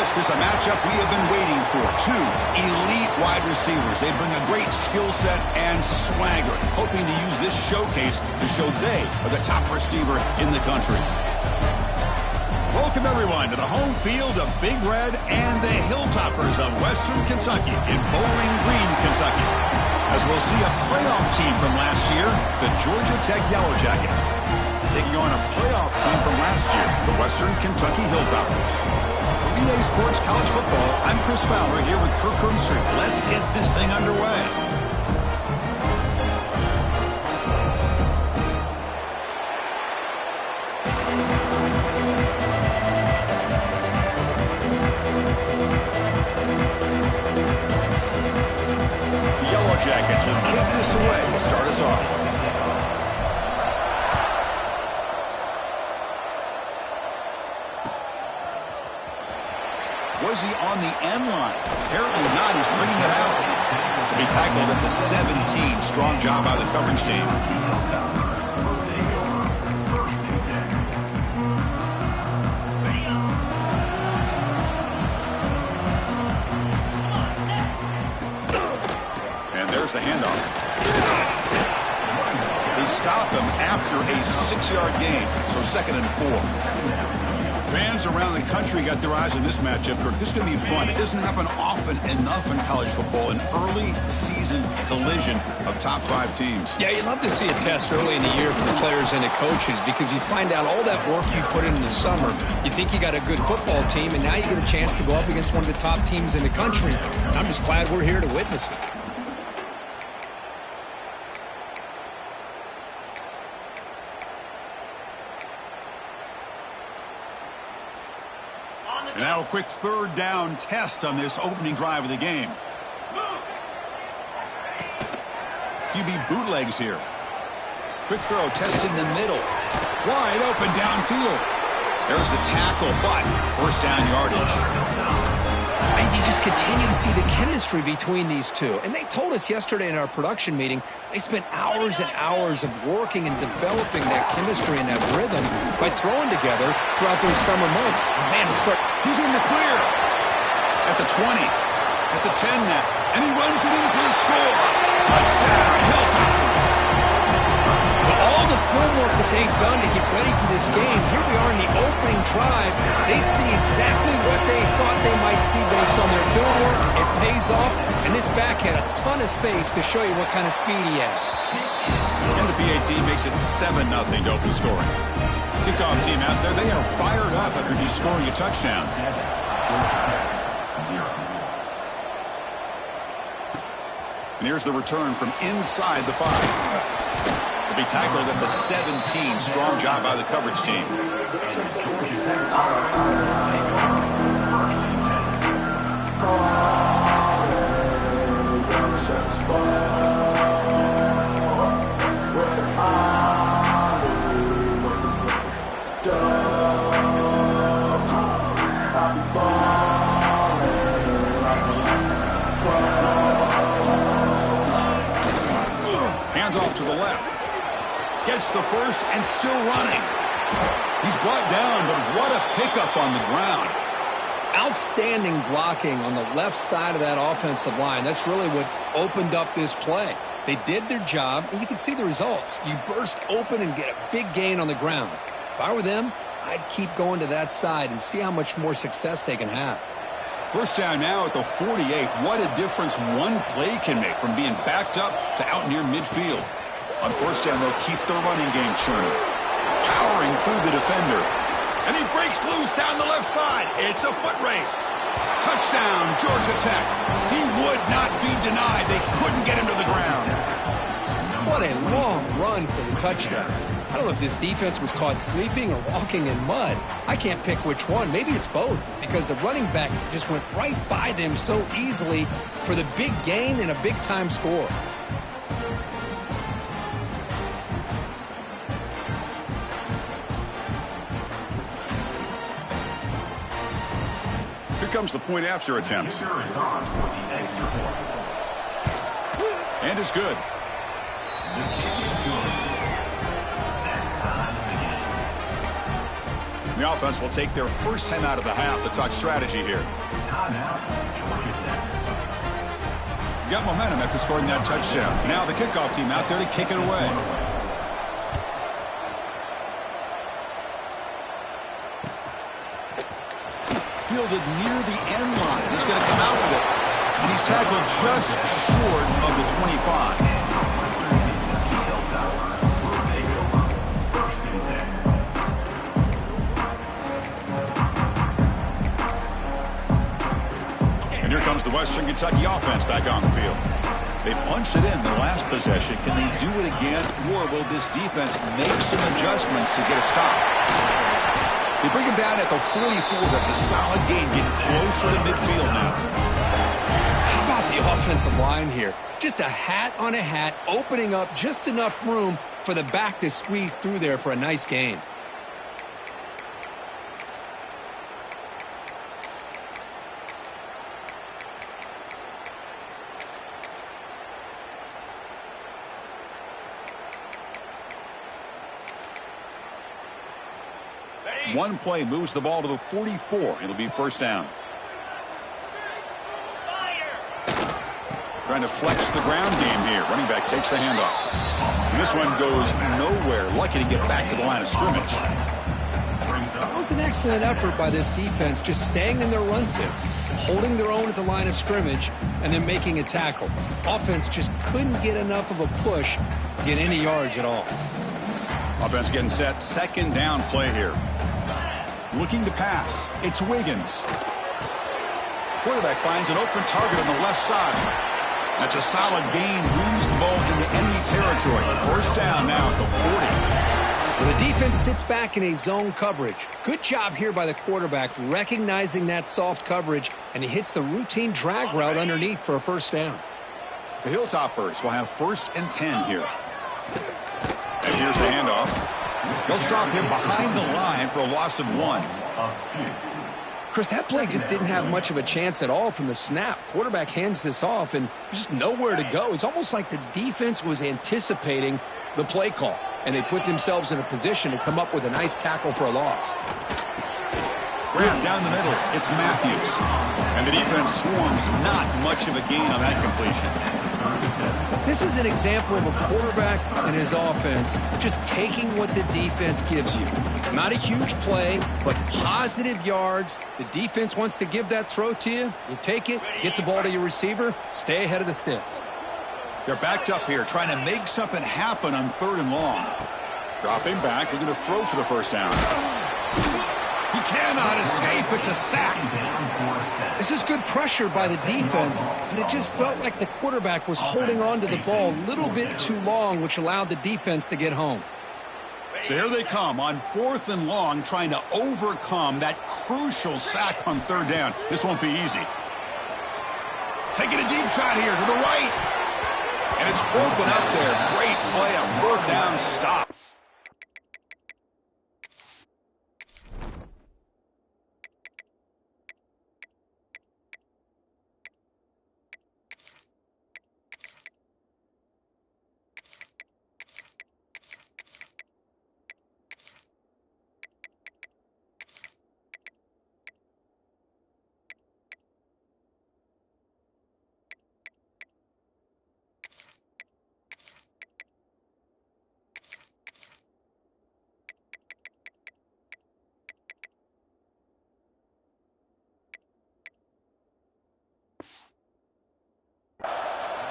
This is a matchup we have been waiting for. Two elite wide receivers. They bring a great skill set and swagger, hoping to use this showcase to show they are the top receiver in the country. Welcome, everyone, to the home field of Big Red and the Hilltoppers of Western Kentucky in Bowling Green, Kentucky, as we'll see a playoff team from last year, the Georgia Tech Yellow Jackets, taking on a playoff team from last year, the Western Kentucky Hilltoppers. For EA Sports College Football, I'm Chris Fowler here with Kirk Herbstreit. Let's get this thing underway. The Yellow Jackets will kick this away to start us off. Was he on the end line? Apparently not. He's bringing it out. To be tackled at the 17. Strong job by the coverage team. And there's the handoff. They stop him after a 6-yard gain. So 2nd and 4. Fans around the country got their eyes on this matchup, Kirk. This is going to be fun. It doesn't happen often enough in college football, an early season collision of top 5 teams. Yeah, you'd love to see a test early in the year for the players and the coaches because you find out all that work you put in the summer. You think you got a good football team, and now you get a chance to go up against one of the top teams in the country. I'm just glad we're here to witness it. And now a quick 3rd down test on this opening drive of the game. QB bootlegs here. Quick throw, testing the middle. Wide open downfield. There's the tackle, but 1st down yardage. And you just continue to see the chemistry between these two. And they told us yesterday in our production meeting, they spent hours and hours of working and developing that chemistry and that rhythm by throwing together throughout those summer months. And man, he's in the clear. At the 20. At the 10 now. And he runs it in for the score. Touchdown, Hilltoppers. All the film work that they've done to get ready for this game, here we are in the opening drive. They see exactly what they thought they might see based on their film work. It pays off, and this back had a ton of space to show you what kind of speed he has. And the PAT makes it 7-0 to open scoring. Kickoff team out there, they are fired up after just scoring a touchdown. And here's the return from inside the 5. To be tackled at the 17. Strong job by the coverage team. Hands off to the left. Gets the first and still running. He's brought down, but what a pickup on the ground. Outstanding blocking on the left side of that offensive line. That's really what opened up this play. They did their job, and you can see the results. You burst open and get a big gain on the ground. If I were them, I'd keep going to that side and see how much more success they can have. 1st down now at the 48. What a difference one play can make from being backed up to out near midfield. On 1st down, they'll keep their running game churning. Powering through the defender. And he breaks loose down the left side. It's a foot race. Touchdown, Georgia Tech. He would not be denied. They couldn't get him to the ground. What a long run for the touchdown. I don't know if this defense was caught sleeping or walking in mud. I can't pick which one. Maybe it's both, because the running back just went right by them so easily for the big gain and a big-time score. Comes the point after attempt. And it's good. The offense will take their first time out of the half to talk strategy here. Got momentum after scoring that touchdown. Now the kickoff team out there to kick it away. Fielded near the end line. He's going to come out with it. And he's tackled just short of the 25. And here comes the Western Kentucky offense back on the field. They punched it in the last possession. Can they do it again, or will this defense make some adjustments to get a stop? They bring him down at the 44. That's a solid gain, getting closer to midfield now. How about the offensive line here? Just a hat on a hat, opening up just enough room for the back to squeeze through there for a nice gain. One play moves the ball to the 44. It'll be first down. Trying to flex the ground game here. Running back takes the handoff. And this one goes nowhere. Lucky to get back to the line of scrimmage. That was an excellent effort by this defense, just staying in their run fits, holding their own at the line of scrimmage, and then making a tackle. Offense just couldn't get enough of a push to get any yards at all. Offense getting set. Second down play here. Looking to pass. It's Wiggins. Quarterback finds an open target on the left side. That's a solid gain. Moves the ball into enemy territory. First down now at the 40. Well, the defense sits back in a zone coverage. Good job here by the quarterback recognizing that soft coverage, and he hits the routine drag route underneath for a first down. The Hilltoppers will have 1st and 10 here. And here's the handoff. They'll stop him behind the line for a loss of 1. Chris, that play just didn't have much of a chance at all from the snap. Quarterback hands this off, and just nowhere to go. It's almost like the defense was anticipating the play call, and they put themselves in a position to come up with a nice tackle for a loss. Grab down the middle. It's Matthews. And the defense swarms. Not much of a gain on that completion. This is an example of a quarterback and his offense just taking what the defense gives you. Not a huge play, but positive yards. The defense wants to give that throw to you. You take it, get the ball to your receiver, stay ahead of the sticks. They're backed up here, trying to make something happen on 3rd and long. Dropping back, looking to throw for the first down. He cannot escape. It's a sack. This is good pressure by the defense, but it just felt like the quarterback was holding on to the ball a little bit too long, which allowed the defense to get home. So here they come on 4th and long, trying to overcome that crucial sack on 3rd down. This won't be easy. Taking a deep shot here to the right. And it's broken up there. Great play, a 4th down stop.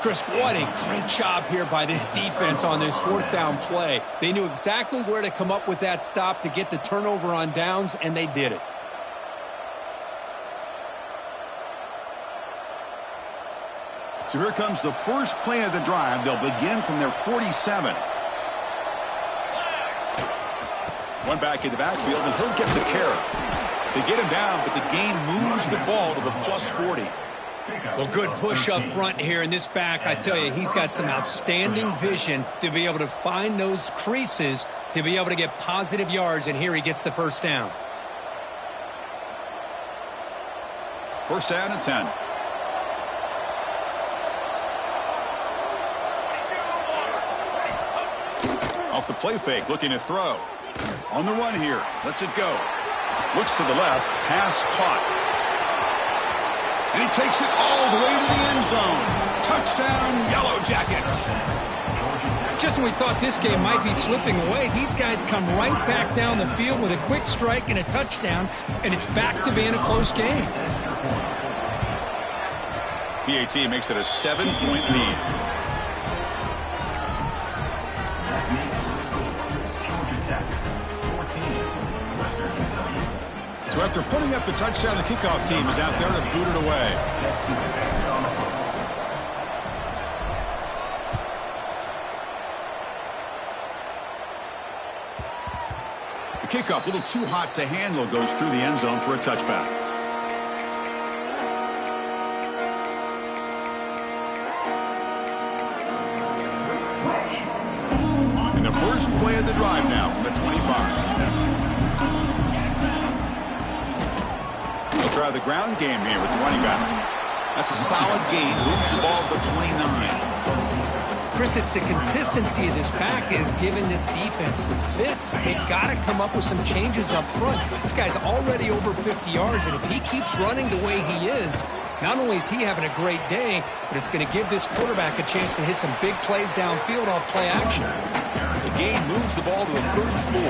Chris, what a great job here by this defense on this 4th down play. They knew exactly where to come up with that stop to get the turnover on downs, and they did it. So here comes the first play of the drive. They'll begin from their 47. One back in the backfield, and he'll get the carry. They get him down, but the gain moves the ball to the plus 40. Well, good push up front here, and this back, I tell you, he's got some outstanding vision to be able to find those creases, to be able to get positive yards, and here he gets the first down. First down and 10. Off the play fake, looking to throw. On the run here, lets it go. Looks to the left. Pass caught. And he takes it all the way to the end zone. Touchdown, Yellow Jackets. Just when we thought this game might be slipping away, these guys come right back down the field with a quick strike and a touchdown, and it's back to being a close game. PAT makes it a 7-point lead. So after putting up a touchdown, the kickoff team is out there to boot it away. The kickoff, a little too hot to handle, goes through the end zone for a touchback. And the first play of the drive now from the 25. They'll try the ground game here with the running back. That's a solid gain. Moves the ball to the 29. Chris, it's the consistency of this back is giving this defense some fits. They've got to come up with some changes up front. This guy's already over 50 yards, and if he keeps running the way he is, not only is he having a great day, but it's going to give this quarterback a chance to hit some big plays downfield off play action. The gain moves the ball to the 34.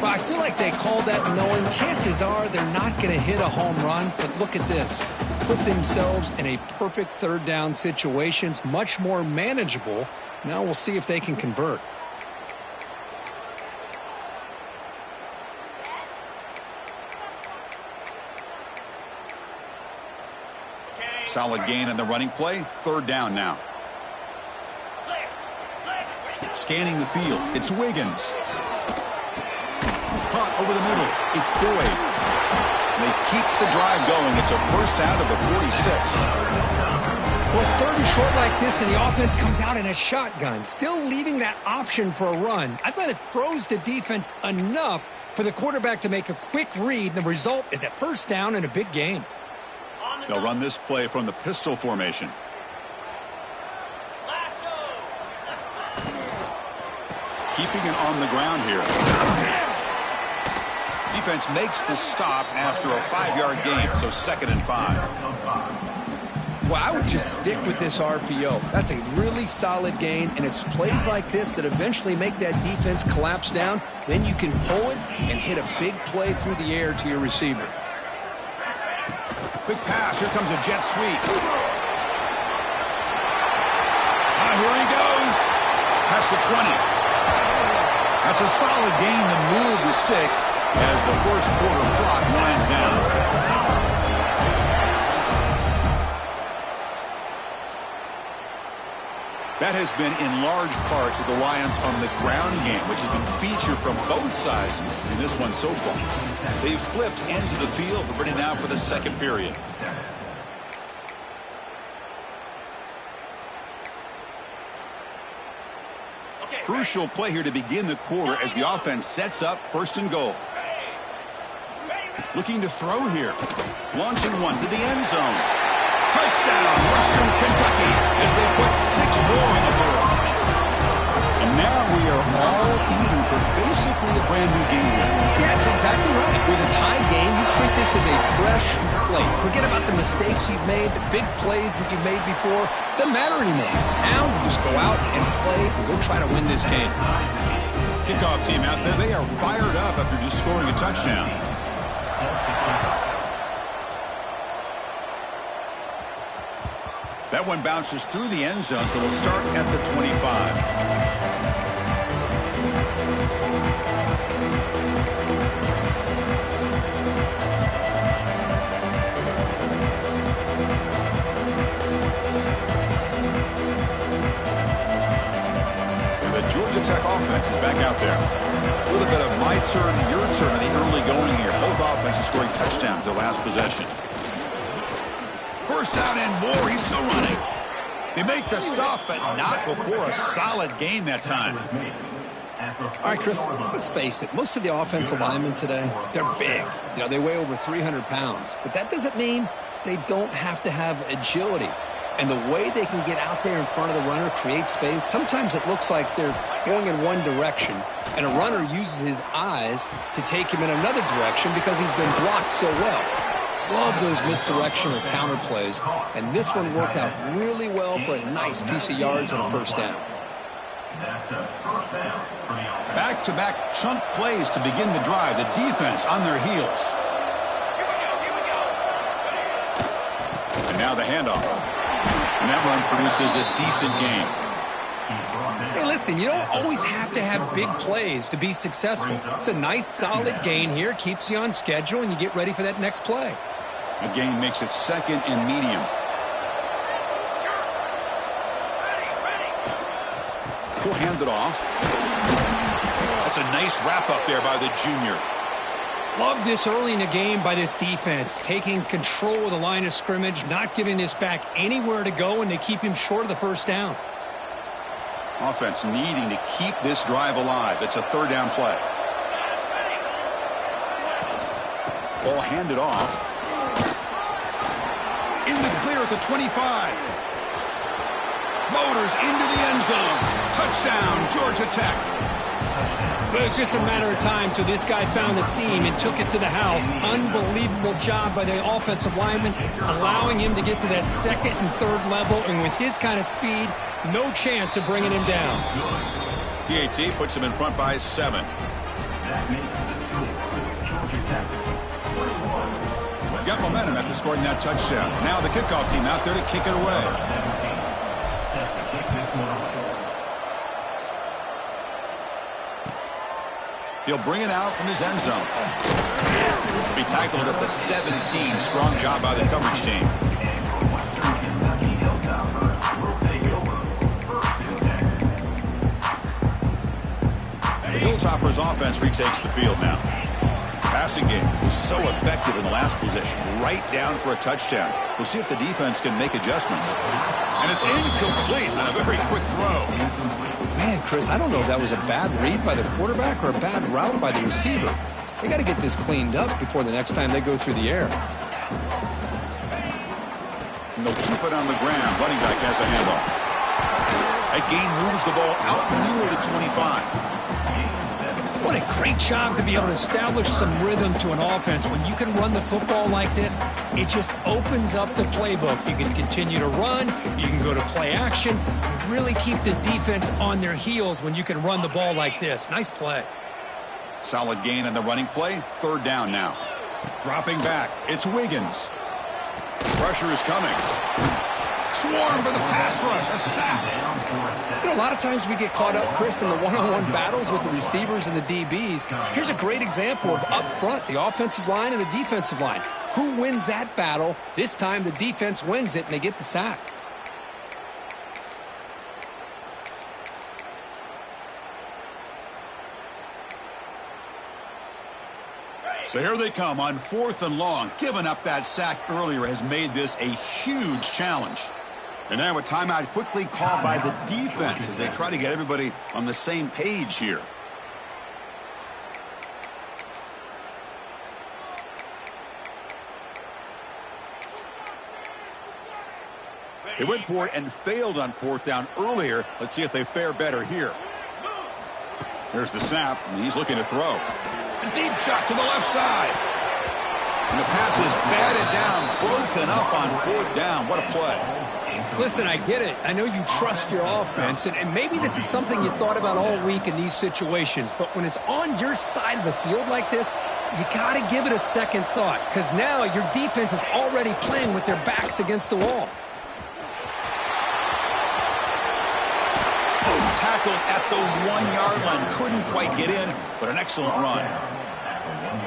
Well, I feel like they called that knowing chances are they're not going to hit a home run, but look at this. Put themselves in a perfect third down situation. It's much more manageable. Now we'll see if they can convert. Solid gain on the running play. Third down now. Scanning the field. It's Wiggins. Caught over the middle. It's Boyd. They keep the drive going. It's a first out of the 46. Well, it's third and short like this, and the offense comes out in a shotgun, still leaving that option for a run. I thought it throws the defense enough for the quarterback to make a quick read. The result is a first down and a big gain. They'll run this play from the pistol formation. Keeping it on the ground here. Defense makes the stop after a 5-yard gain, so 2nd and 5. Well, I would just stick with this RPO. That's a really solid gain, and it's plays like this that eventually make that defense collapse down. Then you can pull it and hit a big play through the air to your receiver. Big pass. Here comes a jet sweep. Here he goes. Past the 20. That's a solid gain to move the sticks as the first quarter clock winds down. That has been in large part to the Lions on the ground game, which has been featured from both sides in this one so far. They've flipped ends of the field, but ready now for the second period. Crucial play here to begin the quarter as the offense sets up 1st and goal. Looking to throw here. Launching one to the end zone. Touchdown, Western Kentucky, as they put 6 more on the board. And now we are all even for basically a brand new game here. Yeah, that's exactly right. With a tie game, you treat this as a fresh slate. Forget about the mistakes you've made, the big plays that you've made before. Doesn't matter anymore. Now you just go out and play and go try to win this game. Kickoff team out there, they are fired up after just scoring a touchdown. That one bounces through the end zone, so they'll start at the 25. And the Georgia Tech offense is back out there. A little bit of my turn, your turn in the early going here. Both offenses scoring touchdowns their last possession. First down and more. He's still running. They make the stop, but not before a solid gain that time. All right, Chris, let's face it. Most of the offensive linemen today, they're big. You know, they weigh over 300 pounds. But that doesn't mean they don't have to have agility. And the way they can get out there in front of the runner, create space, sometimes it looks like they're going in one direction, and a runner uses his eyes to take him in another direction because he's been blocked so well. Love those misdirection or counter plays, and this one worked out really well for a nice piece of yards and a first down. Back-to-back chunk plays to begin the drive. The defense on their heels. And now the handoff. And that run produces a decent gain. Hey, listen, you don't always have to have big plays to be successful. It's a nice, solid gain here. Keeps you on schedule, and you get ready for that next play. The gain makes it second and medium. He'll hand it off. That's a nice wrap-up there by the junior. Love this early in the game by this defense, taking control of the line of scrimmage, not giving this back anywhere to go, and they keep him short of the first down. Offense needing to keep this drive alive. It's a third down play. Ball handed off. In the clear at the 25. Motors into the end zone. Touchdown, Georgia Tech. Well, it's just a matter of time till this guy found the seam and took it to the house. Unbelievable job by the offensive lineman, allowing him to get to that second and third level, and with his kind of speed, no chance of bringing him down. PAT puts him in front by 7. Got momentum after scoring that touchdown. Now the kickoff team out there to kick it away. He'll bring it out from his end zone. Be tackled at the 17. Strong job by the coverage team. The Hilltoppers offense retakes the field now. Passing game was so effective in the last possession. Right down for a touchdown. We'll see if the defense can make adjustments. And it's incomplete on a very quick throw. Man, Chris, I don't know if that was a bad read by the quarterback or a bad route by the receiver. They got to get this cleaned up before the next time they go through the air. And they'll keep it on the ground. Running back has the handoff. That gain moves the ball out near the 25. What a great job to be able to establish some rhythm to an offense. When you can run the football like this, it just opens up the playbook. You can continue to run. You can go to play action. You really keep the defense on their heels when you can run the ball like this. Nice play. Solid gain on the running play. Third down now. Dropping back. It's Wiggins. Pressure is coming. Swarm for the pass rush. A sack. You know, a lot of times we get caught up, Chris, in the one-on-one battles with the receivers and the DBs. Here's a great example of up front, the offensive line and the defensive line. Who wins that battle? This time the defense wins it and they get the sack. So here they come on 4th and long. Giving up that sack earlier has made this a huge challenge. And now a timeout quickly called by the defense as they try to get everybody on the same page here. They went for it and failed on 4th down earlier. Let's see if they fare better here. There's the snap, and he's looking to throw. A deep shot to the left side. And the pass is batted down, broken up on 4th down. What a play. Listen, I get it. I know you trust your offense, and maybe this is something you thought about all week in these situations, but when it's on your side of the field like this, you got to give it a second thought, because now your defense is already playing with their backs against the wall. Tackled at the 1-yard line. Couldn't quite get in, but an excellent run.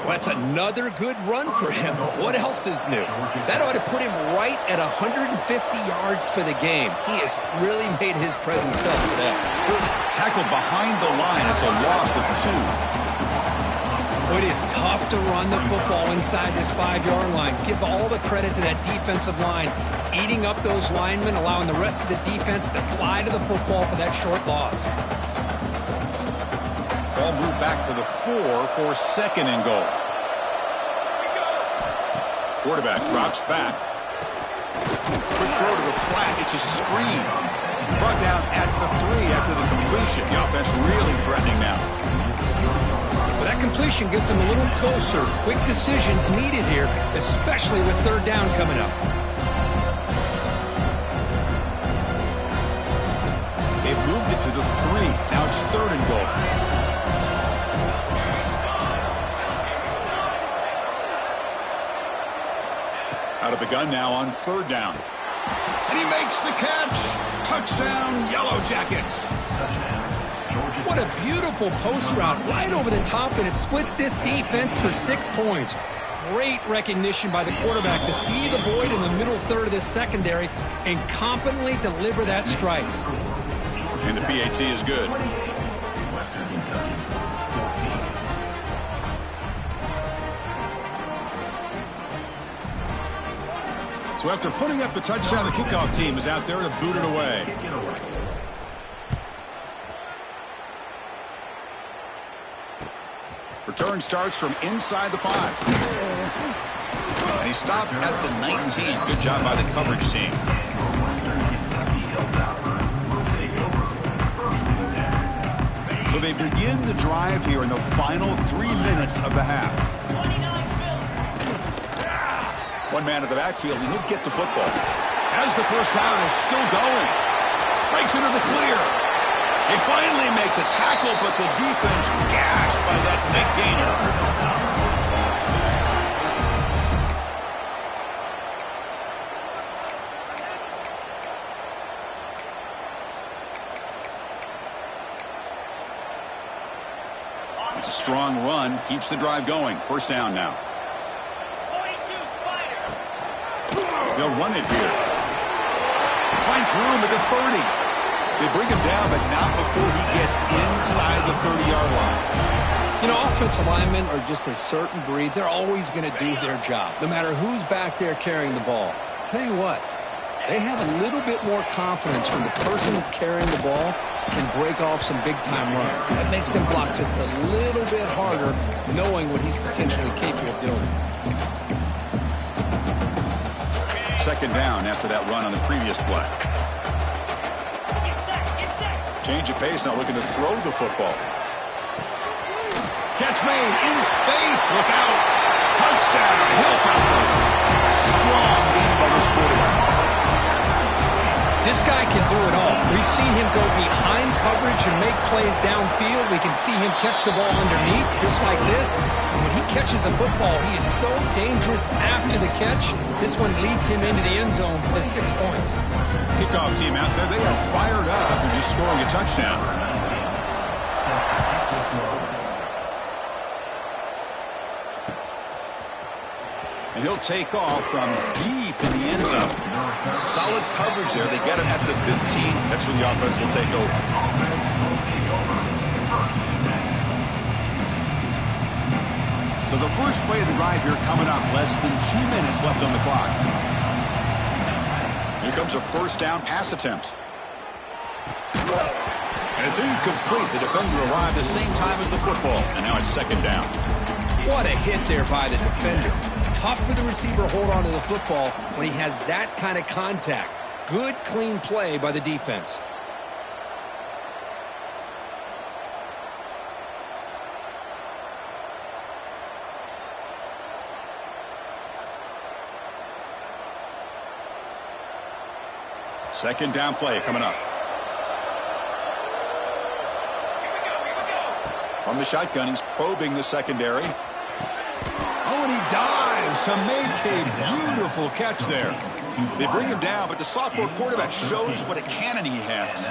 Well, that's another good run for him. But what else is new? That ought to put him right at 150 yards for the game. He has really made his presence felt today. Tackled behind the line. It's a loss of 2. It is tough to run the football inside this 5-yard line. Give all the credit to that defensive line, eating up those linemen, allowing the rest of the defense to fly to the football for that short loss. Ball moved back to the 4 for 2nd and goal. Quarterback drops back. Quick throw to the flat. It's a screen. Brought down at the 3 after the completion. The offense really threatening now. But that completion gets them a little closer. Quick decisions needed here, especially with third down coming up. They've moved it to the 3. Now it's 3rd and goal. Out of the gun now on 3rd down. And he makes the catch. Touchdown, Yellow Jackets. What a beautiful post route right over the top, and it splits this defense for 6 points. Great recognition by the quarterback to see the void in the middle third of this secondary and confidently deliver that strike. And the PAT is good. So after putting up the touchdown, the kickoff team is out there to boot it away. Return starts from inside the 5. And he stopped at the 19. Good job by the coverage team. So they begin the drive here in the final 3 minutes of the half. One man at the backfield, and he'll get the football. As the first down is still going. Breaks into the clear. They finally make the tackle, but the defense gashed by that big gainer. It's a strong run, keeps the drive going. First down now. They'll run it here. Finds room at the 30. They bring him down, but not before he gets inside the 30-yard line. You know, offensive linemen are just a certain breed. They're always going to do their job, no matter who's back there carrying the ball. I'll tell you what, they have a little bit more confidence when the person that's carrying the ball can break off some big-time runs. That makes them block just a little bit harder, knowing what he's potentially capable of doing. Second down after that run on the previous play. Change of pace, now looking to throw the football. Catch made in space. Look out. Touchdown, Hilltoppers. Strong game by this quarterback. This guy can do it all. We've seen him go behind coverage and make plays downfield. We can see him catch the ball underneath, just like this. And when he catches a football, he is so dangerous after the catch. This one leads him into the end zone for the 6 points. Kickoff team out there, they are fired up after just scoring a touchdown. And he'll take off from deep in the end zone. Solid coverage there. They get him at the 15. That's when the offense will take over. So the first play of the drive here coming up. Less than 2 minutes left on the clock. Here comes a first down pass attempt. And it's incomplete. The defender arrived the same time as the football. And now it's second down. What a hit there by the defender. Tough for the receiver to hold on to the football when he has that kind of contact. Good, clean play by the defense. Second down play coming up. From the shotgun, he's probing the secondary. Oh, and he dives to make a beautiful catch there. They bring him down, but the sophomore quarterback shows what a cannon he has.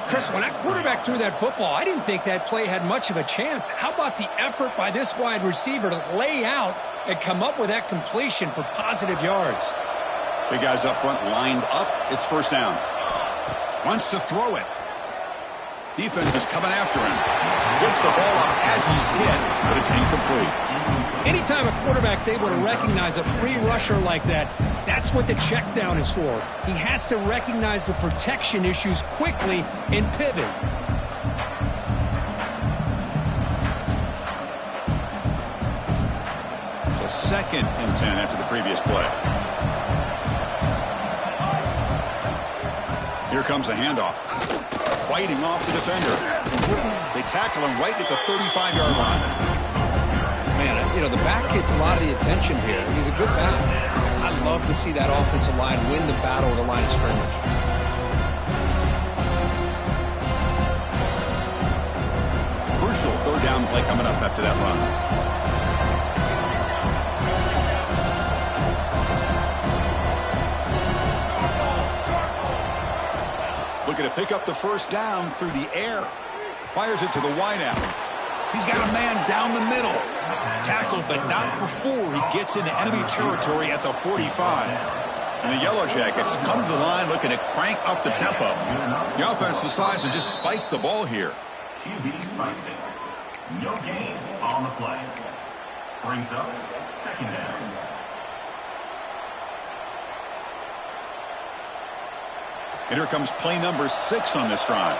Chris, when that quarterback threw that football, I didn't think that play had much of a chance. How about the effort by this wide receiver to lay out and come up with that completion for positive yards? Big guys up front lined up. It's first down. Wants to throw it. Defense is coming after him. Gets the ball up as he's hit, but it's incomplete. Anytime a quarterback's able to recognize a free rusher like that, that's what the check down is for. He has to recognize the protection issues quickly and pivot. So 2nd and 10 after the previous play. Here comes a handoff. Fighting off the defender. They tackle him right at the 35-yard line. Man, you know, the back gets a lot of the attention here. He's a good back. I love to see that offensive line win the battle at the line of scrimmage. Crucial third down play coming up after that run. Looking to pick up the first down through the air. Fires it to the wideout. He's got a man down the middle. Tackled, but not before he gets into enemy territory at the 45. And the Yellow Jackets come to the line looking to crank up the tempo. The offense decides to just spike the ball here. QB spikes it. No gain on the play. Brings up second down. And here comes play number 6 on this drive.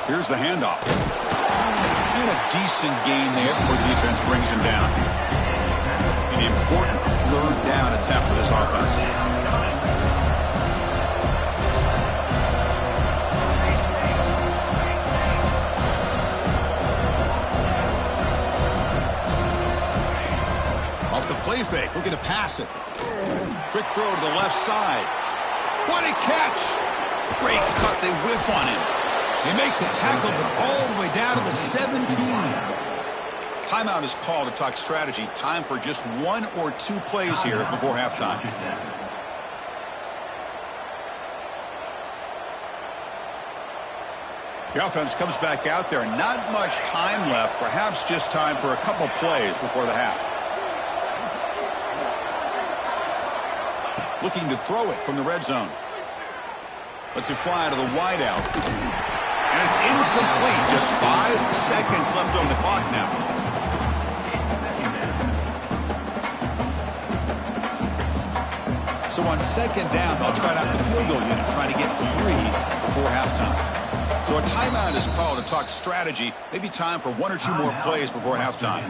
Here's the handoff. And a decent gain there before the defense brings him down. An important third down attempt for this offense. Off the play fake, looking to pass it. Quick throw to the left side. What a catch! Great cut, they whiff on him. They make the tackle, but all the way down to the 17. Timeout is called to talk strategy. Time for just 1 or 2 plays here before halftime. The offense comes back out there. Not much time left. Perhaps just time for a couple plays before the half. Looking to throw it from the red zone. Lets it fly to the wideout. And it's incomplete. Just 5 seconds left on the clock now. So on second down, they'll try out the field goal unit, trying to get 3 before halftime. So a timeout is called to talk strategy. Maybe time for 1 or 2 more plays before halftime.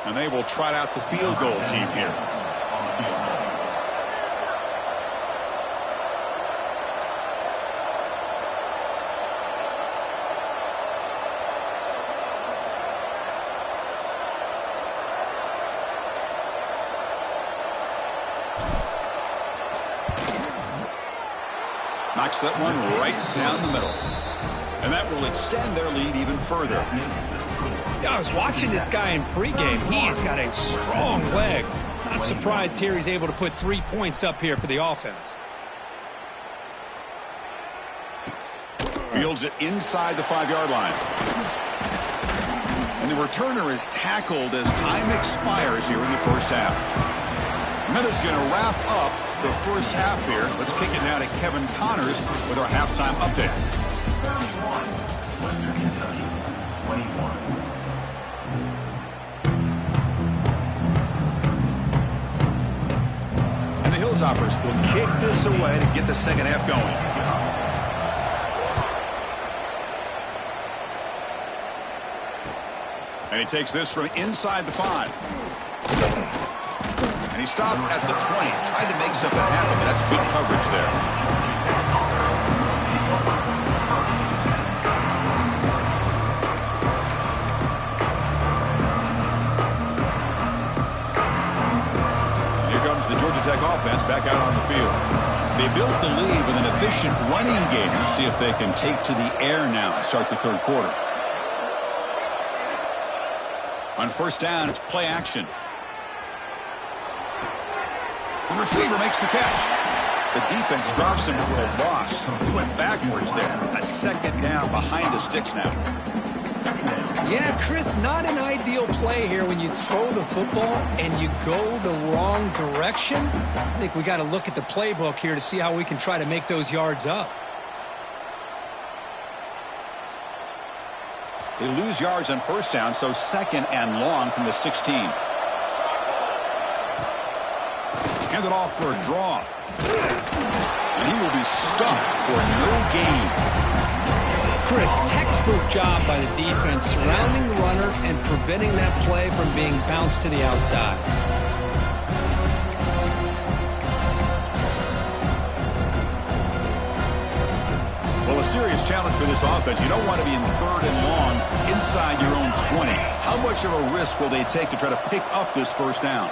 And they will trot out the field goal team here. Knocks that one right down the middle. And that will extend their lead even further. Yeah, I was watching this guy in pregame. He has got a strong leg. Not surprised here he's able to put 3 points up here for the offense. Fields it inside the 5-yard line. And the returner is tackled as time expires here in the first half. Minute's going to wrap up the first half here. Let's kick it now to Kevin Connors with our halftime update. 31, Western Kentucky, 21. And the Hilltoppers will kick this away to get the second half going. And he takes this from inside the 5. And he stopped at the 20. Tried to make something happen, but that's good coverage there. And here comes the Georgia Tech offense back out on the field. They built the lead with an efficient running game. Let's see if they can take to the air now to start the third quarter. On first down, it's play action. The receiver makes the catch. The defense drops him for a loss. He went backwards there. A second down behind the sticks now. Yeah, Chris, not an ideal play here when you throw the football and you go the wrong direction. I think we got to look at the playbook here to see how we can try to make those yards up. They lose yards on first down, so second and long from the 16. Handed off for a draw. And he will be stuffed for no gain. Chris, textbook job by the defense surrounding the runner and preventing that play from being bounced to the outside. Well, a serious challenge for this offense. You don't want to be in 3rd and long inside your own 20. How much of a risk will they take to try to pick up this first down?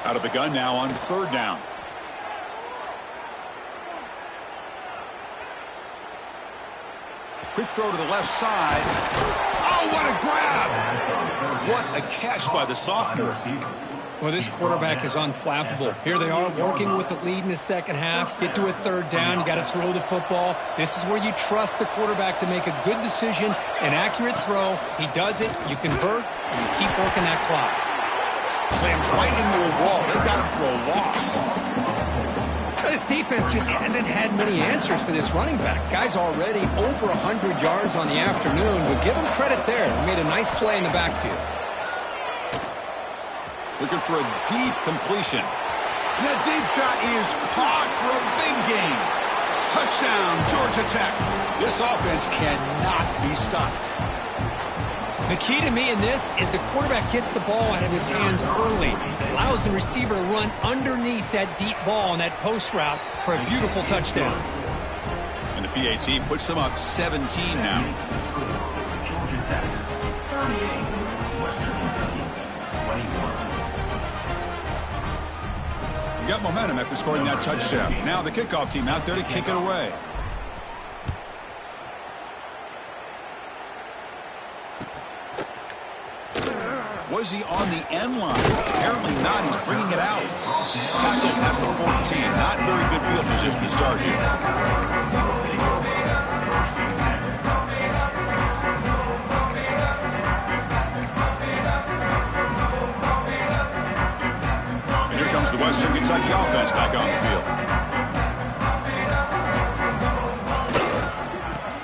Out of the gun now on 3rd down. Quick throw to the left side. Oh, what a grab! What a catch by the sophomore. Well, this quarterback is unflappable. Here they are working with the lead in the second half. Get to a 3rd down. You got to throw the football. This is where you trust the quarterback to make a good decision, an accurate throw. He does it. You convert, and you keep working that clock. Slams right into a wall. They got him for a loss. This defense just hasn't had many answers for this running back. Guy's already over 100 yards on the afternoon. But give him credit there. He made a nice play in the backfield. Looking for a deep completion. And that deep shot is caught for a big gain. Touchdown, Georgia Tech. This offense cannot be stopped. The key to me in this is the quarterback gets the ball out of his hands early, allows the receiver to run underneath that deep ball on that post route for a beautiful touchdown. And the PAT puts them up 17 now. Georgia Tech, 38. Western Kentucky, 21. Got momentum after scoring that touchdown. Now the kickoff team out there to kick it away. Was he on the end line? Apparently not. He's bringing it out. Tackled at the 14. Not very good field position to start here. And here comes the Western Kentucky offense back on the field.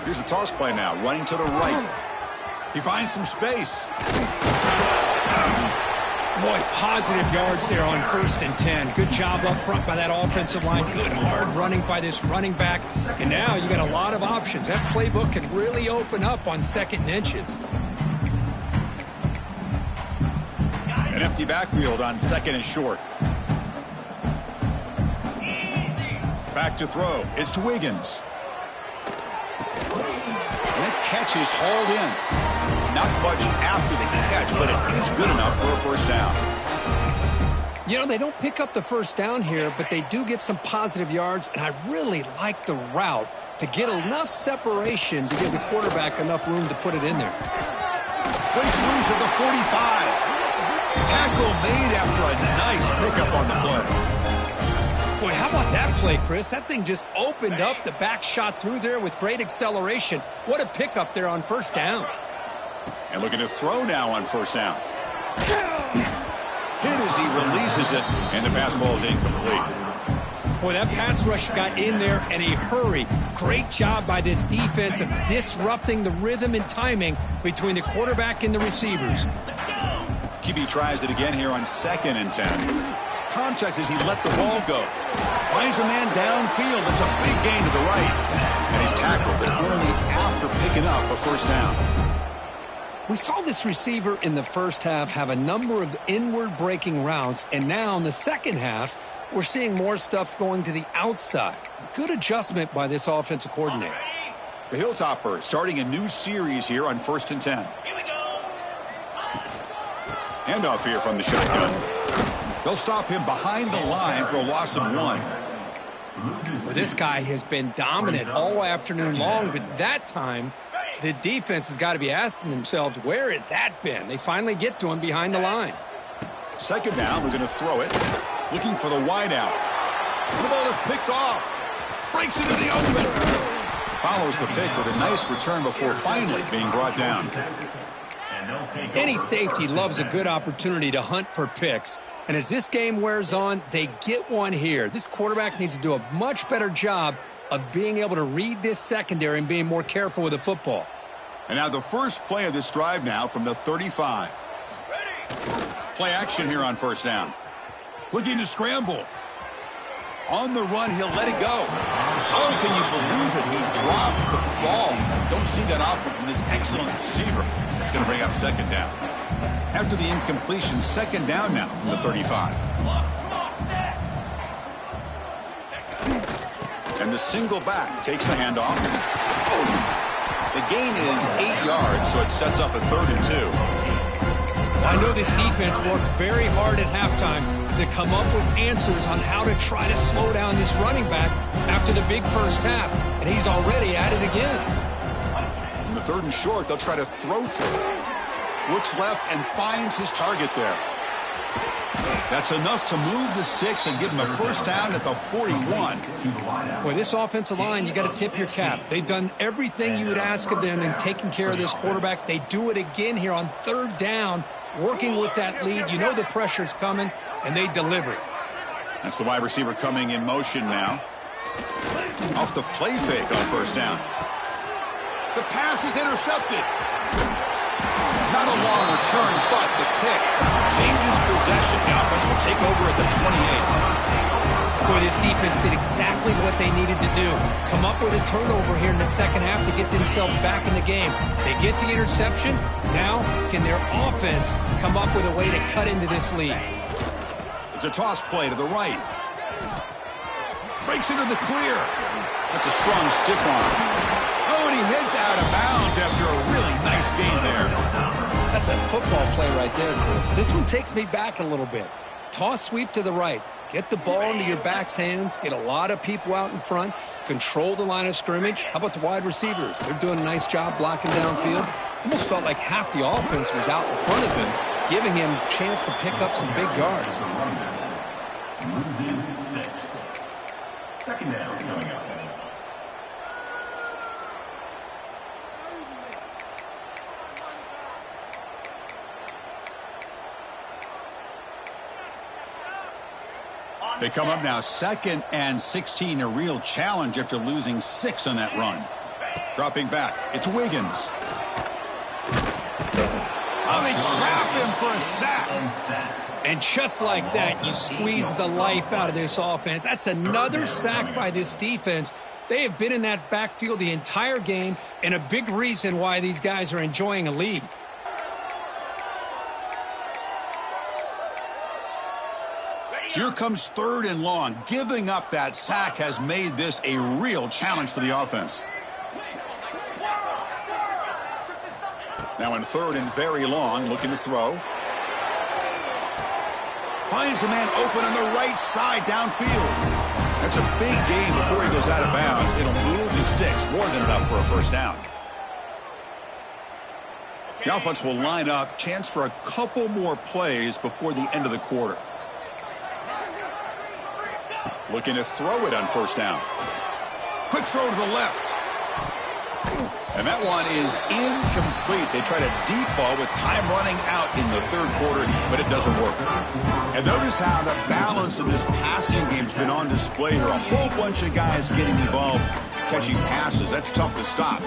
Here's the toss play now. Running to the right. He finds some space. Boy, positive yards there on 1st and 10. Good job up front by that offensive line. Good hard running by this running back. And now you got a lot of options. That playbook can really open up on 2nd and inches. An empty backfield on 2nd and short. Back to throw. It's Wiggins. And that catch is hauled in. Not much after the catch, but it is good enough for a first down. You know, they don't pick up the first down here, but they do get some positive yards, and I really like the route to get enough separation to give the quarterback enough room to put it in there. Breaks loose at the 45. Tackle made after a nice pickup on the play. Boy, how about that play, Chris? That thing just opened up. The back shot through there with great acceleration. What a pickup there on 1st down. And looking to throw now on 1st down. Hit as he releases it, and the pass ball is incomplete. Boy, that pass rush got in there in a hurry. Great job by this defense of disrupting the rhythm and timing between the quarterback and the receivers. QB tries it again here on 2nd and 10. Contact as he let the ball go. Finds a man downfield. It's a big gain to the right. And he's tackled, but only after picking up a first down. We saw this receiver in the first half have a number of inward breaking routes, and now in the second half, we're seeing more stuff going to the outside. Good adjustment by this offensive coordinator. The Hilltoppers starting a new series here on 1st and 10. Handoff here from the shotgun. They'll stop him behind the line for a loss of 1. Well, this guy has been dominant all afternoon long, but that time, the defense has got to be asking themselves, where has that been? They finally get to him behind the line. 2nd down, we're going to throw it. Looking for the wide out. The ball is picked off. Breaks into the open. Follows the pick with a nice return before finally being brought down. Any safety loves a good opportunity to hunt for picks. And as this game wears on, they get one here. This quarterback needs to do a much better job of being able to read this secondary and being more careful with the football. And now the first play of this drive now from the 35. Play action here on 1st down. Looking to scramble. On the run, he'll let it go. Oh, can you believe it? He dropped the ball. Don't see that often from this excellent receiver. It's going to bring up second down. After the incompletion, second down now from the 35. And the single back takes the handoff. The gain is 8 yards, so it sets up a 3rd and 2. I know this defense worked very hard at halftime to come up with answers on how to try to slow down this running back after the big first half, and he's already at it again. In the 3rd and short, they'll try to throw for it. Looks left and finds his target there. That's enough to move the sticks and give him a first down at the 41. Boy, this offensive line, you got to tip your cap. They've done everything you would ask of them in taking care of this quarterback. They do it again here on 3rd down, working with that lead. You know the pressure's coming, and they deliver. That's the wide receiver coming in motion now. Off the play fake on first down. The pass is intercepted. Not a long return, but the pick changes possession. The offense will take over at the 28. Boy, this defense did exactly what they needed to do. Come up with a turnover here in the second half to get themselves back in the game. They get the interception. Now, can their offense come up with a way to cut into this lead? It's a toss play to the right. Breaks into the clear. That's a strong stiff arm. Oh, and he heads out of bounds after a really nice gain there. That's a football play right there, Chris. This one takes me back a little bit. Toss sweep to the right. Get the ball into your back's hands. Get a lot of people out in front. Control the line of scrimmage. How about the wide receivers? They're doing a nice job blocking downfield. Almost felt like half the offense was out in front of him, giving him a chance to pick up some big yards. Loses 6. Second down coming up. They come up now 2nd and 16, a real challenge after losing 6 on that run. Dropping back, it's Wiggins. Oh, they trap him for a sack. And just like that, you squeeze the life out of this offense. That's another sack by this defense. They have been in that backfield the entire game, and a big reason why these guys are enjoying a lead. Here comes 3rd and long. Giving up that sack has made this a real challenge for the offense. Now in 3rd and very long, looking to throw. Finds a man open on the right side downfield. That's a big gain before he goes out of bounds. It'll move the sticks, more than enough for a first down. The offense will line up. Chance for a couple more plays before the end of the quarter. Looking to throw it on first down. Quick throw to the left. And that one is incomplete. They tried a deep ball with time running out in the 3rd quarter, but it doesn't work. And notice how the balance of this passing game's been on display here. A whole bunch of guys getting involved, catching passes. That's tough to stop.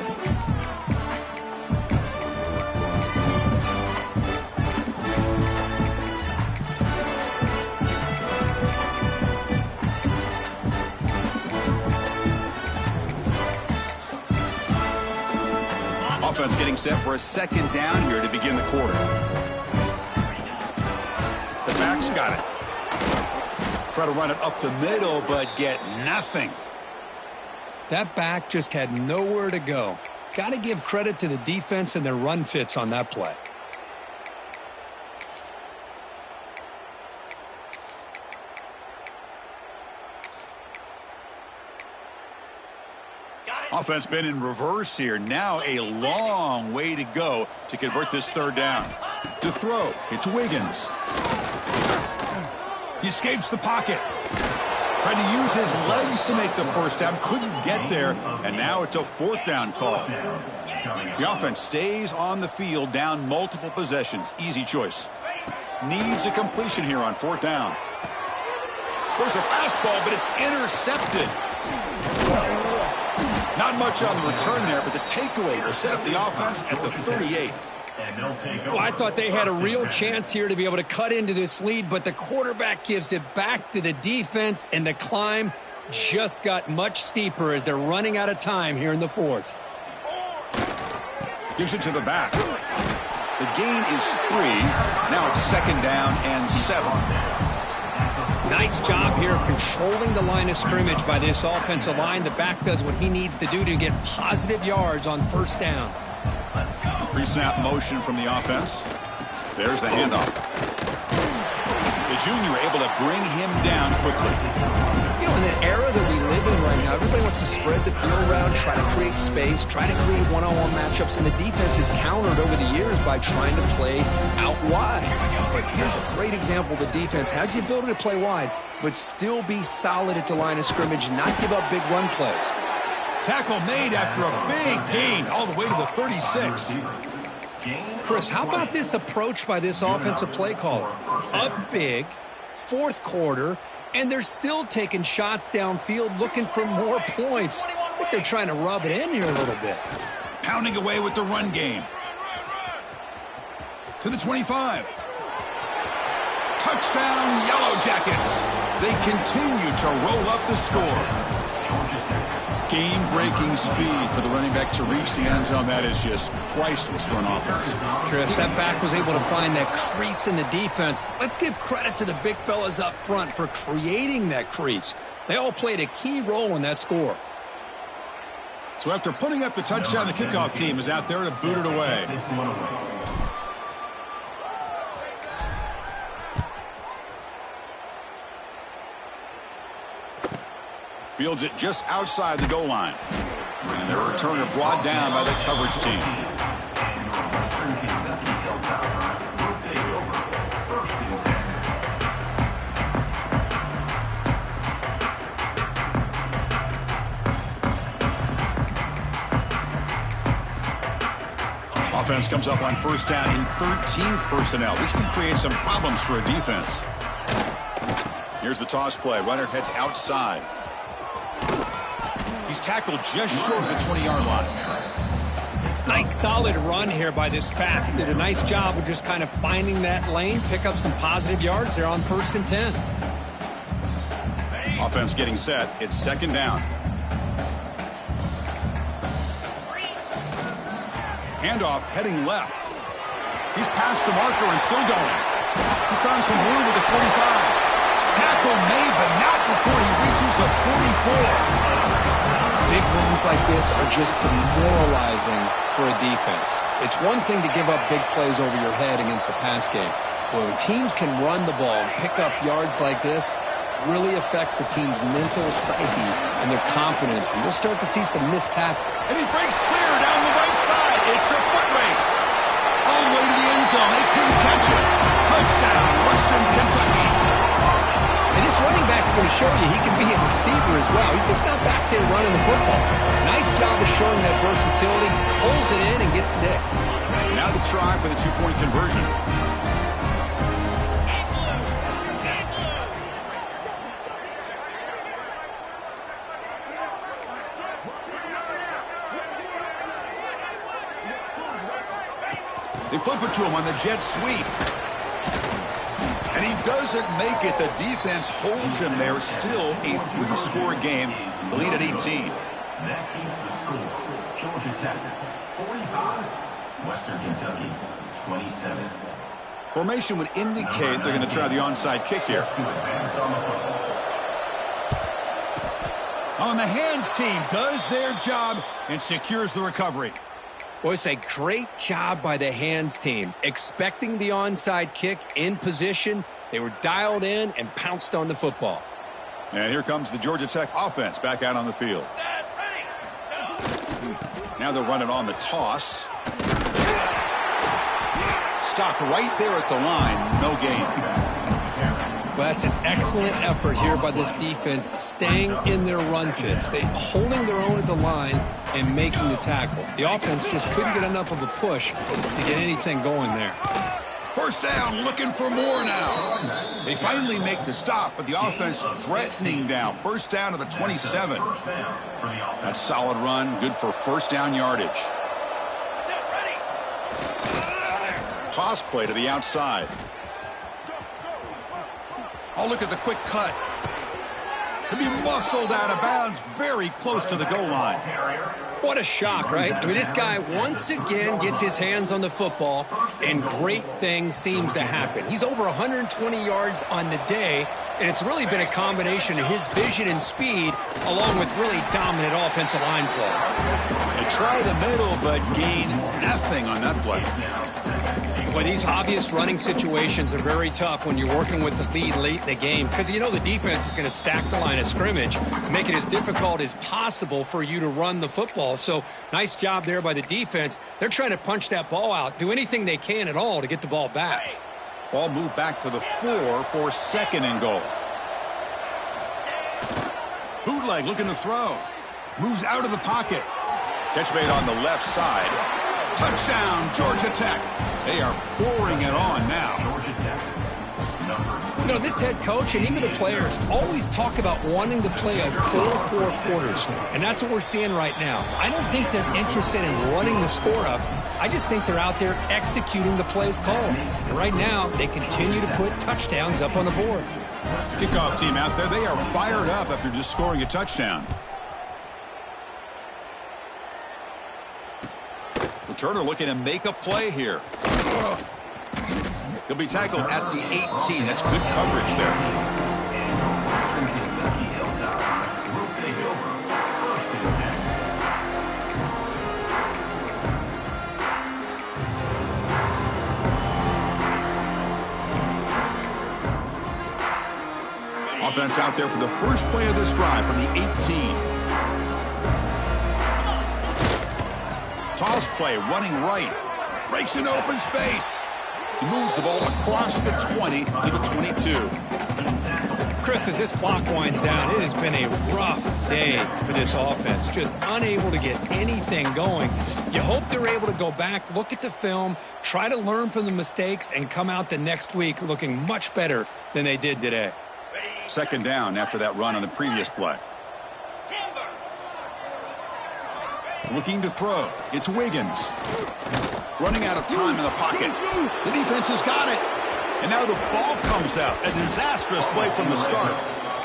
Offense getting set for a 2nd down here to begin the quarter. The back's got it. Try to run it up the middle, but get nothing. That back just had nowhere to go. Got to give credit to the defense and their run fits on that play. Offense been in reverse here. Now a long way to go to convert this 3rd down. To throw, it's Wiggins. He escapes the pocket. Trying to use his legs to make the first down. Couldn't get there, and now it's a 4th down call. The offense stays on the field, down multiple possessions. Easy choice. Needs a completion here on 4th down. There's a fastball, but it's intercepted. Not much on the return there, but the takeaway will set up the offense at the 38. Well, I thought they had a real chance here to be able to cut into this lead, but the quarterback gives it back to the defense, and the climb just got much steeper as they're running out of time here in the fourth. Gives it to the back. The gain is 3. Now it's 2nd down and 7. Nice job here of controlling the line of scrimmage by this offensive line. The back does what he needs to do to get positive yards on 1st down. Pre-snap motion from the offense. There's the handoff. The junior able to bring him down quickly. You know, in the era that we live in right now, everybody wants to spread the field around, try to create space, try to create one-on-one matchups, and the defense is countered over the years by trying to play out wide. But here's a great example. The defense has the ability to play wide, but still be solid at the line of scrimmage, not give up big run plays. Tackle made after a big gain all the way to the 36. Chris, how about this approach by this offensive play caller? Up big, 4th quarter, and they're still taking shots downfield looking for more points. I think they're trying to rub it in here a little bit. Pounding away with the run game. To the 25. Touchdown, Yellow Jackets. They continue to roll up the score. Game-breaking speed for the running back to reach the end zone. That is just priceless for an offense. Chris, that back was able to find that crease in the defense. Let's give credit to the big fellas up front for creating that crease. They all played a key role in that score. So after putting up the touchdown, the kickoff team is out there to boot it away. Fields it just outside the goal line. And their returner brought down by the coverage team. Offense comes up on 1st down in 13 personnel. This can create some problems for a defense. Here's the toss play. Runner heads outside. He's tackled just short of the 20-yard line. Nice solid run here by this back. Did a nice job of just kind of finding that lane, pick up some positive yards there on 1st and 10. Offense getting set. It's 2nd down. Handoff heading left. He's past the marker and still going. He's found some room with the 45. Tackle made, but not before he reaches the 44. Big runs like this are just demoralizing for a defense. It's one thing to give up big plays over your head against the pass game. But when teams can run the ball and pick up yards like this, really affects the team's mental psyche and their confidence. And you'll start to see some missed tackle. And he breaks clear down the right side. It's a foot race. All the way to the end zone. They couldn't catch it. Touchdown, Western Kentucky. And this running back's going to show you he can be a receiver as well. He's just not back there running the football. Nice job of showing that versatility. Pulls it in and gets 6. Now the try for the 2-point conversion. They flip it to him on the jet sweep. And he doesn't make it. The defense holds him there. Still a 3-score game. The lead at 18. That keeps the score. Georgia Tech 45. Western Kentucky 27. Formation would indicate they're going to try the onside kick here. On the hands team does their job and secures the recovery. Boy, it's a great job by the hands team. Expecting the onside kick in position. They were dialed in and pounced on the football. And here comes the Georgia Tech offense back out on the field. Now they're running on the toss. Stopped right there at the line. No gain. Well, that's an excellent effort here by this defense, staying in their run fits. They holding their own at the line and making the tackle. The offense just couldn't get enough of a push to get anything going there. First down, looking for more now. They finally make the stop, but the offense threatening down. First down to the 27. That's solid run, good for first down yardage. Toss play to the outside. Oh, look at the quick cut. To be muscled out of bounds very close to the goal line. What a shock, right? I mean, this guy once again gets his hands on the football, and great things seems to happen. He's over 120 yards on the day, and it's really been a combination of his vision and speed along with really dominant offensive line play. They try the middle, but gain nothing on that play. Well, these obvious running situations are very tough when you're working with the lead late in the game because you know the defense is going to stack the line of scrimmage, make it as difficult as possible for you to run the football. So nice job there by the defense. They're trying to punch that ball out, do anything they can at all to get the ball back. Ball moved back to the 4 for 2nd and goal. Bootleg looking to throw. Moves out of the pocket. Catch made on the left side. Touchdown, Georgia Tech. They are pouring it on now. You know, this head coach and even the players always talk about wanting to play a full 4 quarters, and that's what we're seeing right now. I don't think they're interested in running the score up. I just think they're out there executing the plays called. And right now, they continue to put touchdowns up on the board. Kickoff team out there, they are fired up after just scoring a touchdown. Turner looking to make a play here. He'll be tackled at the 18. That's good coverage there. Offense out there for the first play of this drive from the 18. Toss play, running right. Breaks into open space. He moves the ball across the 20 to the 22. Chris, as this clock winds down, it has been a rough day for this offense. Just unable to get anything going. You hope they're able to go back, look at the film, try to learn from the mistakes, and come out the next week looking much better than they did today. 2nd down after that run on the previous play. Looking to throw. It's Wiggins. Running out of time in the pocket. The defense has got it. And now the ball comes out. A disastrous play from the start.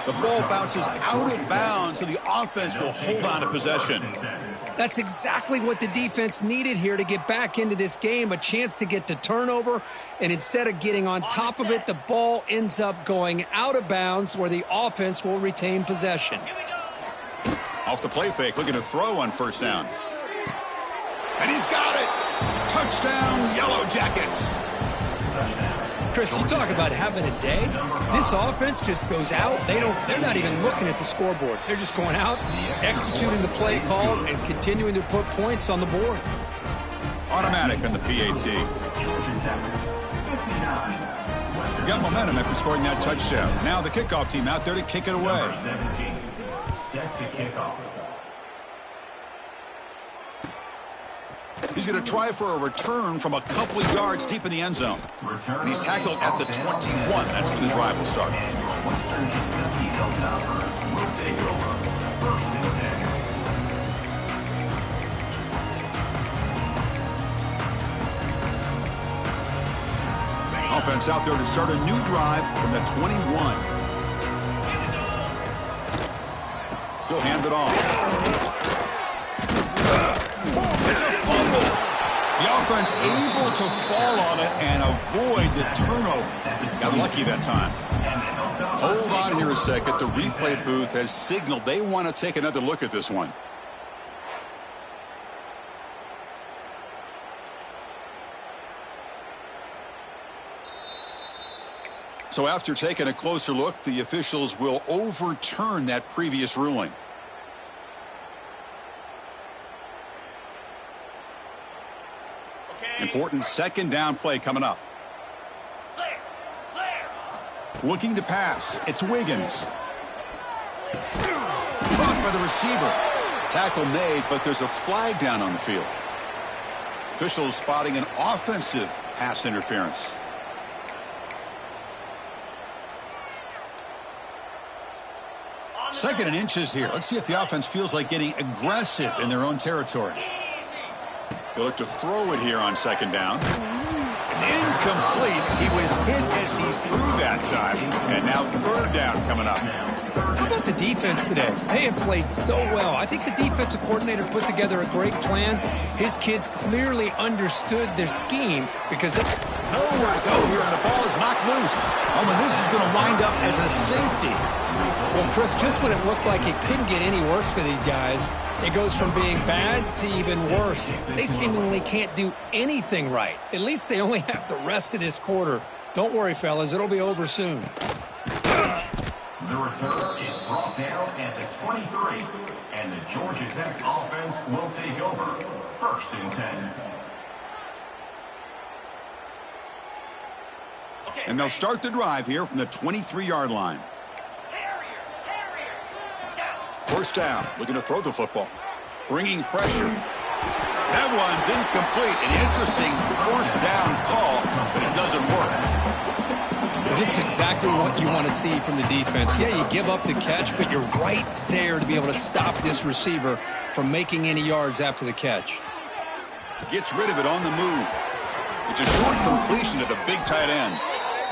The ball bounces out of bounds, so the offense will hold on to possession. That's exactly what the defense needed here to get back into this game, a chance to get to turnover, and instead of getting on top of it, the ball ends up going out of bounds where the offense will retain possession. Off the play fake, looking to throw on 1st down. And he's got it! Touchdown, Yellow Jackets! Chris, you talk about having a day. This offense just goes out. They're not even looking at the scoreboard. They're just going out, executing the play call, and continuing to put points on the board. Automatic on the PAT. Got momentum after scoring that touchdown. Now the kickoff team out there to kick it away. Set to kick off. He's going to try for a return from a couple of yards deep in the end zone. And he's tackled at the 21. That's where the drive will start. Western Kentucky Hilltoppers will take over. 1st and 10. Offense out there to start a new drive from the 21. He'll hand it off. It's a fumble. The offense able to fall on it and avoid the turnover. Got lucky that time. Hold on here a second. The replay booth has signaled they want to take another look at this one. So after taking a closer look, the officials will overturn that previous ruling. Important 2nd down play coming up. Looking to pass. It's Wiggins. Caught by the receiver. Tackle made, but there's a flag down on the field. Officials spotting an offensive pass interference. Second and inches here. Let's see if the offense feels like getting aggressive in their own territory. They look to throw it here on 2nd down. It's incomplete. He was hit as he threw that time. And now third down coming up. How about the defense today? They have played so well. I think the defensive coordinator put together a great plan. His kids clearly understood their scheme because they... Nowhere to go here, and the ball is knocked loose. Oh, and this is going to wind up as a safety. Well, Chris, just when it looked like it couldn't get any worse for these guys, it goes from being bad to even worse. They seemingly can't do anything right. At least they only have the rest of this quarter. Don't worry, fellas. It'll be over soon. The return is brought down at the 23, and the Georgia Tech offense will take over. 1st and 10. And they'll start the drive here from the 23-yard line. First down, looking to throw the football. Bringing pressure. That one's incomplete. An interesting first down call, but it doesn't work. This is exactly what you want to see from the defense. Yeah, you give up the catch, but you're right there to be able to stop this receiver from making any yards after the catch. Gets rid of it on the move. It's a short completion to the big tight end.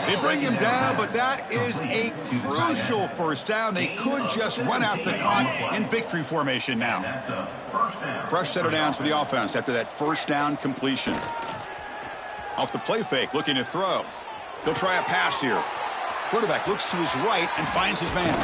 They bring him down, but that is a crucial first down. They could just run out the clock in victory formation now. Fresh set of downs for the offense after that first down completion. Off the play fake, looking to throw. He'll try a pass here. Quarterback looks to his right and finds his man.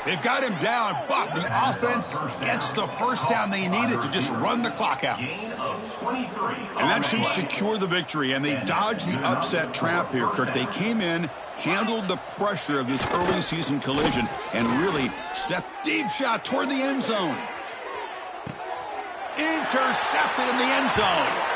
They've got him down, but the offense gets the first down they needed to just run the clock out. And that should secure the victory, and they dodged the upset trap here, Kirk. They came in, handled the pressure of this early season collision, and really set deep shot toward the end zone. Intercepted in the end zone.